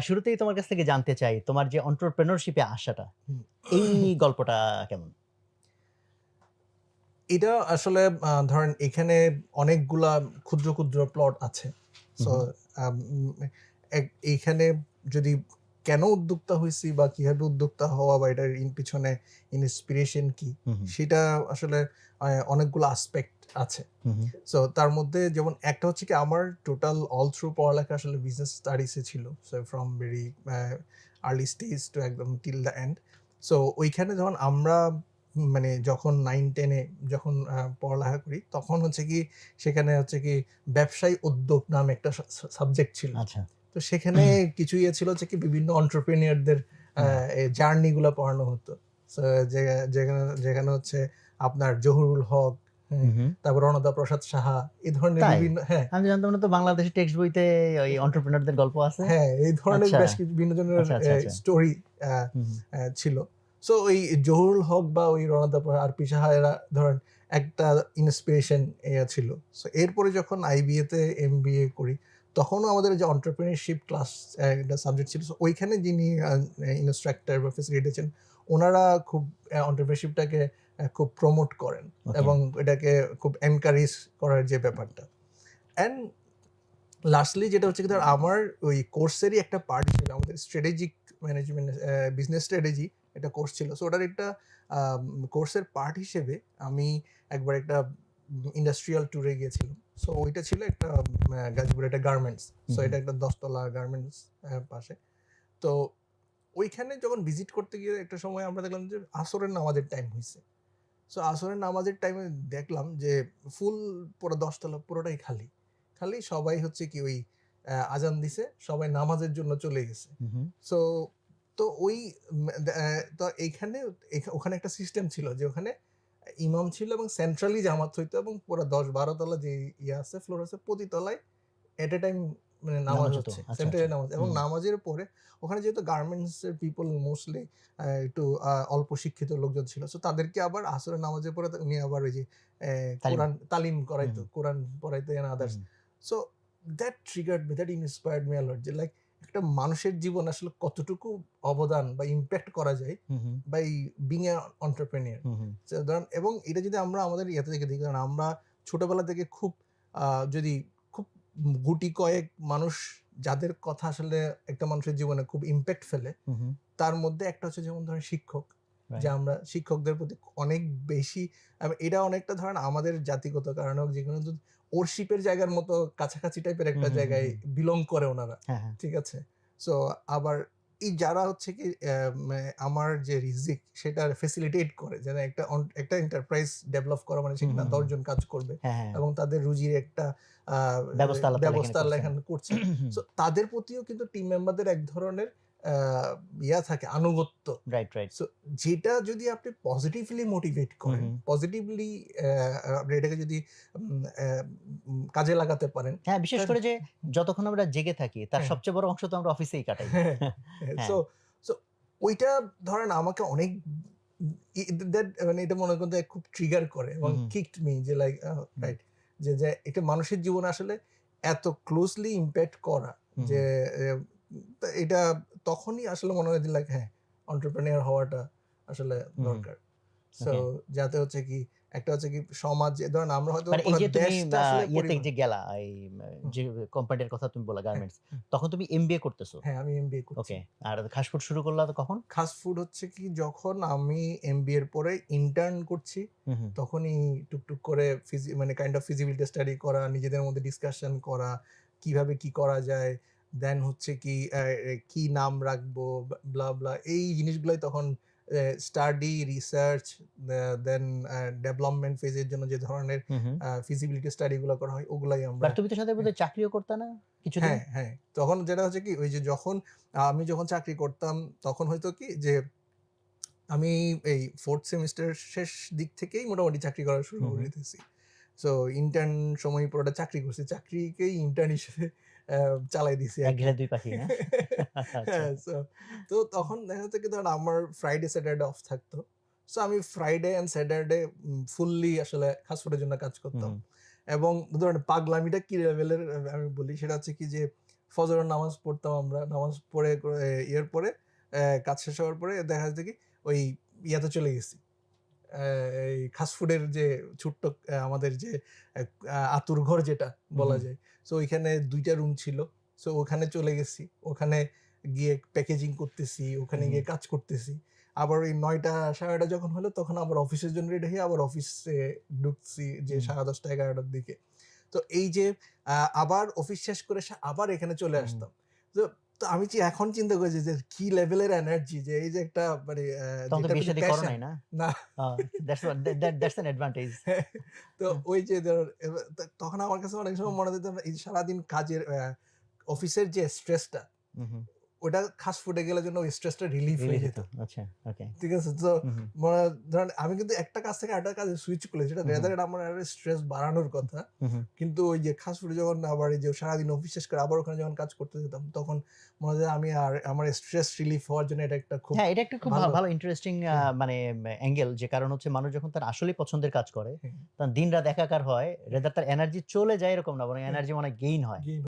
শুরুতেই তোমার কাছ থেকে জানতে চাই তোমার যে entrepreneurship এ আসাটা, হুম। এই গল্পটা কেমন? এটা আসলে ধরেন এখানে অনেকগুলা ক্ষুদ্র, ক্ষুদ্র প্লট আছে। হু, সো হু, আম এইখানে যদি কেন উদ্যোক্তা হইছি বা কিভাবে উদ্যোক্তা হওয়া বা এটার পিছনে ইন্সপিরেশন কি? হু, হু, সেটা আসলে অনেকগুলো আসপেক্ট আছে। হু, হু, সো তার মধ্যে যেমন একটা হচ্ছে কি আমার টোটাল অল থ্রু পড়ালেখা আসলে বিজনেস স্টাডিজ এ ছিল। So from very early stage to একদম টিল দ্য এন্ড। সো ওইখানে যখন আমরা মানে যখন 9-10 এ যখন পড়ালেখা করি তখন হচ্ছে কি সেখানে হচ্ছে কি ব্যবসায়ী উদ্যোগ নামে একটা সাবজেক্ট ছিল। আচ্ছা। তো সেখানে কিছু ইয়ে ছিল হচ্ছে কি বিভিন্ন এন্টারপ্রেনিউরদের হুম, জার্নি গুলা পড়ানো হতো। সো যেখানে যেখানে হচ্ছে আপনার জহুরুল হক, হু, হ্যাঁ? হু। তারপর রণদা প্রসাদ সাহা এই ধরনের তাই? বিভিন্ন হ্যাঁ, আমি জানতাম না তো বাংলাদেশী টেক্সট বইতে ওই entrepreneur দের গল্প আছে। হ্যাঁ, এই ধরনের আচ্ছা, বেশ কিছু ভিন্ন ধরনের আচ্ছা, আচ্ছা, আচ্ছা। স্টোরি আ হু, হু, আ ছিল। সো ওই জহুরুল হক বা ওই রণদা আরপি সাহা এরা ধরেন একটা ইন্সপিরেশন ছিল। সো এরপরে যখন আইবিএ তে এমবিএ করি, তখনও আমাদের যে entrepreneurship ক্লাস একটা সাবজেক্ট ছিল। সো ওইখানে যিনি ইন্সট্রাক্টর বা ফ্যাসিলিটেটর ছিলেন, উনারা খুব entrepreneurship টাকে খুব প্রমোট করেন ওকে। এবং এটাকে খুব এনকারেজ করার যে ব্যাপারটা। অ্যান্ড লাস্টলি যেটা হচ্ছে কি ধর আমার ওই কোর্সেরই একটা পার্ট হিসেবে আমাদের স্ট্র্যাটেজিক ম্যানেজমেন্ট বিজনেস স্ট্র্যাটেজি একটা কোর্স ছিল। সো ওটার একটা কোর্সের পার্ট হিসেবে আমি একবার একটা ইন্ডাস্ট্রিয়াল ট্যুরে গিয়েছিলাম। সো ওইটা ছিল একটা গাজীপুরে একটা গার্মেন্টস। হু, সো হু, এটা একটা ১০ তলা গার্মেন্টস পাশে। তো ওইখানে যখন ভিজিট করতে গিয়ে একটা সময় আমরা দেখলাম যে আসরের নামাজের টাইম হইছে। সো আসরের নামাজের টাইমে দেখলাম যে ফুল পুরো ১০ তলা পুরোটাই খালি। খালি সবাই হচ্ছে কি ওই আজান দিছে, সবাই নামাজের জন্য চলে গেছে। হু, হু, সো তো ওই তো এইখানে ওখানে একটা সিস্টেম ছিল যে ওখানে ইমাম ছিল এবং সেন্ট্রালি জামাত হইতো এবং পুরা ১০-১২ তলা যে ইয়ে আছে ফ্লোর আছে প্রতি তলায় এট এ টাইম মানে নামাজ নামাজ হতো। হচ্ছে। আচ্ছা, সেন্টারে আচ্ছা। নামাজ এবং হুম, নামাজের পরে ওখানে যেহেতু গার্মেন্টস এর পিপল মোস্টলি একটু অল্প শিক্ষিত লোকজন ছিল। সো তাদেরকে আবার আসরের নামাজের পরে উনি আবার ওই যে তালিম। কোরআন তালিম হু, করাইতো। হু, কোরআন পড়াইতো এন্ড হু, আদার্স। হু, so that triggered me, that inspired me a lot যে লাইক একটা মানুষের জীবন আসলে কতটুকু অবদান বা ইমপ্যাক্ট করা যায় হু, হু, বাই বিং এ এন্টারপ্রেনিউর। হু, হু, সো ধরেন এবং এটা যদি আমরা আমাদের ইয়েতে থেকে দেখি কারণ আমরা ছোটবেলা থেকে খুব যদি খুব গুটি কয়েক মানুষ যাদের কথা আসলে একটা মানুষের জীবনে খুব ইমপ্যাক্ট ফেলে, হু, হু, তার মধ্যে একটা হচ্ছে যেমন ধরেন শিক্ষক। যে রাইট। আমরা শিক্ষকদের প্রতি অনেক বেশি এটা অনেকটা ধরেন আমাদের জাতিগত কারণে হোক যেকোনো ওরশিপের জায়গার মতো কাছাকাছি টাইপের হু, একটা হু, হু, জায়গায় হু। বিলং করে ওনারা। হ্যাঁ, হ্যাঁ। ঠিক আছে? সো আবার এই যারা হচ্ছে কি আমার যে রিজিক সেটার ফেসিলিটেট করে যেন একটা এন্টারপ্রাইজ ডেভেলপ করা মানে হু, সেখানে হু, ১০ হু। জন কাজ করবে হ্যাঁ, হ্যাঁ। এবং তাদের রুজির একটা আ ব্যবস্থা আল্লাহ তাআলা এখানে ব্যবস্থা আল্লাহ করছেন। এখানে করছেন। সো তাদের প্রতিও কিন্তু টিম মেম্বারদের এক ধরনের আ থাকে আনুগত্য। Right, right. সো যেটা যদি আপনি পজিটিভলি মোটিভেট হু, করেন, হু। পজিটিভলি আপনি এটাকে যদি কাজে লাগাতে পারেন, হ্যাঁ, বিশেষ তাহলে করে যে যতক্ষণ আমরা জেগে থাকি তার হ্যাঁ, সবচেয়ে বড় অংশ তো আমরা অফিসেই কাটাই। হ্যাঁ, হ্যাঁ। হ্যাঁ। সো সো ওইটা ধরেন আমাকে অনেক ই দ্যাট মানে এটা মনে করেন যে খুব ট্রিগার করে হু, এবং হু, কিকড মি যে লাইক হুম, রাইট যে এটা মানুষের জীবনে আসলে এত ক্লোজলি ইমপ্যাক্ট করা হু, হু, যে এ এটা তখনই আসলে মনে হয় যে লাইক হ্যাঁ, এন্টারপ্রেনিউর হওয়াটা আসলে হু, হু। দরকার। So okay. যাতে হচ্ছে কি একটা হচ্ছে কি সমাজে ধরেন আমরা হয়তো মানে এই পুরা যে তুমি দেশটা আসলে ইয়েতে যে গেলা, এই হুম, যে কোম্পানিটার কথা তুমি বললা হ্যাঁ, গার্মেন্টস। হুম, তখন তুমি এমবিএ করতেছো। হ্যাঁ, আমি এমবিএ করছি। ওকে। আর ফাস্ট ফুড শুরু করলা তো কখন? ফাস্ট ফুড হচ্ছে কি যখন আমি এমবিএ এর পরে ইন্টার্ন করছি, হু, হু, তখনই টুকটুক করে মানে কাইন্ড অফ ফিজিবিলিটি স্টাডি করা, নিজেদের মধ্যে ডিসকাশন করা, কিভাবে কি করা যায়। দেন হচ্ছে কি কি নাম রাখবো, ব্লা, ব্লা এই জিনিসগুলাই তখন স্টাডি, রিসার্চ দেন ডেভেলপমেন্ট ফেজ এর জন্য যে ধরনের হু, হু। ফিজিবিলিটি স্টাডি গুলা করা হয়, ওগুলাই আমরা বাট তুমি তো সাথে বোধহয় চাকরিও করতা না কিছুদিন? হ্যাঁ, হ্যাঁ। তখন যেটা হচ্ছে কি ওই যে যখন আমি যখন চাকরি করতাম তখন হইতো কি যে আমি এই 4th সেমেস্টার শেষ দিক থেকেই মোটামুটি চাকরি করা শুরু হু, হু। করে দিতেছি। সো ইন্টার্ন সময় পুরোটা চাকরি করছি। চাকরিকেই ইন্টার্ন হিসেবে অ্যা চালাই দিছি এক আরকি। ঘিলে ২ পাখি, হ্যাঁ? আচ্ছা। হ্যাঁ, তো তখন দেখা যাচ্ছে কি ধরেন আমার ফ্রাইডে, স্যাটারডে অফ থাকতো। সো আমি ফ্রাইডে অ্যান্ড স্যাটারডে ফুললি আসলে ফাস্ট ফুডের জন্য কাজ হু, করতাম। হু, এবং ধরেন পাগলামিটা কি লেভেলের আমি বলি সেটা হচ্ছে কি যে ফজরের নামাজ পড়তাম আমরা। নামাজ পড়ে ইয়ের পরে কাজ শেষ হওয়ার পরে দেখা যাচ্ছে কি ওই ইয়াতে চলে গেছি। এই ফাস্টফুডের যে ছোট্ট আমাদের যে আতুর ঘর যেটা বলা হুম, যায়। সো ওইখানে ২ টা রুম ছিল। সো ওখানে চলে গেছি। ওখানে গিয়ে প্যাকেজিং করতেছি, ওখানে হুম, গিয়ে কাজ করতেছি। আবার ওই ৯টা ৯:৩০ যখন হলো তখন আবার অফিসের জন্য রেডি হয়ে আবার অফিসে ঢুকছি যে হুম, ১০:৩০ ১১টার দিকে। তো এই যে আবার অফিস শেষ করে আবার এখানে চলে হুম। আসতাম। তো তো আমি এখন চিন্তা করেছি যে কি লেভেলের এনার্জি যে এই যে একটা মানে তখন তো যেটার প্রতি বিয়ে-শাদী করো প্যাশন নাই না? না that's what that's an advantage. হ্যাঁ, তো হ্যাঁ, ওই যে ধর তখন আমার কাছে অনেক সময় হুম, মনে হতো এই যে সারাদিন কাজের অফিসের যে স্ট্রেসটা হুম, ওটা ফাস্ট ফুডে গেলে যেন ওই স্ট্রেসটা রিলিফ হয়ে রিলিফ যেত। হতো। আচ্ছা, ওকে। ঠিক আছে? তো হুম, হুম, ধরেন আমি কিন্তু একটা কাজ থেকে আরেকটা কাজে সুইচ করেছি। যেটা হুম, হুম, রেদার আমার আরো স্ট্রেস বাড়ানোর কথা। হুম, হুম। কিন্তু ওই যে ফাস্ট ফুডে যখন আবার এই যে সারাদিন অফিস শেষ করে আবার ওখানে যখন কাজ করতে যেতাম তখন মনে হয় যে আমি আর আমার স্ট্রেস রিলিফ হওয়ার জন্য এটা একটা খুব হ্যাঁ, এটা একটা খুব ভালো ভালো ইন্টারেস্টিং হ্যাঁ, মানে অ্যাঙ্গেল যে কারণ হচ্ছে মানুষ যখন তার আসলেই পছন্দের কাজ করে, হ্যাঁ, তখন দিন-রাত একাকার হয়। হ্যাঁ, রেদার তার এনার্জি চলে যায় এরকম না বরং হ্যাঁ, এনার্জি মনে হয় গেইন হয়। গেইন